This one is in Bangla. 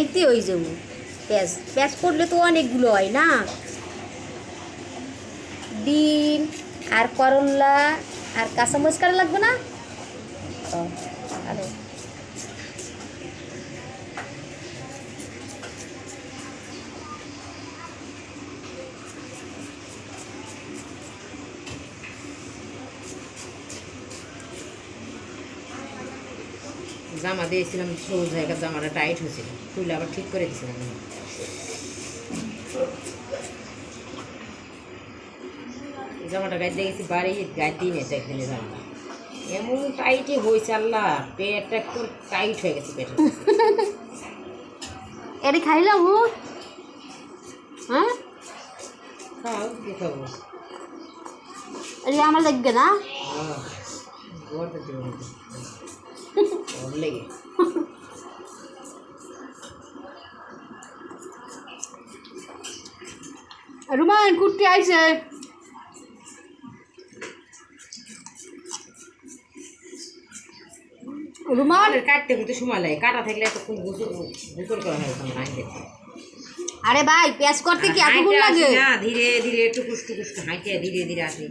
এইতে হয়ে যাব পেঁয়াজ পেঁয়াজ করলে তো অনেকগুলো হয় না ডিম আর করলা আর কাঁচামরিচ কাটা লাগবে না ও আরে জামা দিয়েছিলাম সবুজ জায়গা জামাটা টাইট হয়েছিল খুলে আবার ঠিক করে দিয়েছিলাম জামাটা গাইতে গেছি বাড়ি গাইতেই নেছে একদিনে জামাটা এমন টাইটই হয়েছে আল্লাহ পেটটা একটু টাইট হয়ে গেছে পেটে এটা খাইলাম হ্যাঁ খাও কি খাবো এটা আমার লাগবে না হ্যাঁ গোয়াটা দেবো ওর লেগে রুমান কুর্তি আইছে রুমান কাটতে কিন্তু সময় লাগে কাটা থাকলে এতক্ষণ গোসল করা হয় আইন দেখতে আরে ভাই পেঁয়াজ করতে কি এতক্ষণ লাগে না ধীরে ধীরে টুকুস টুকুস হাঁটে ধীরে ধীরে আসে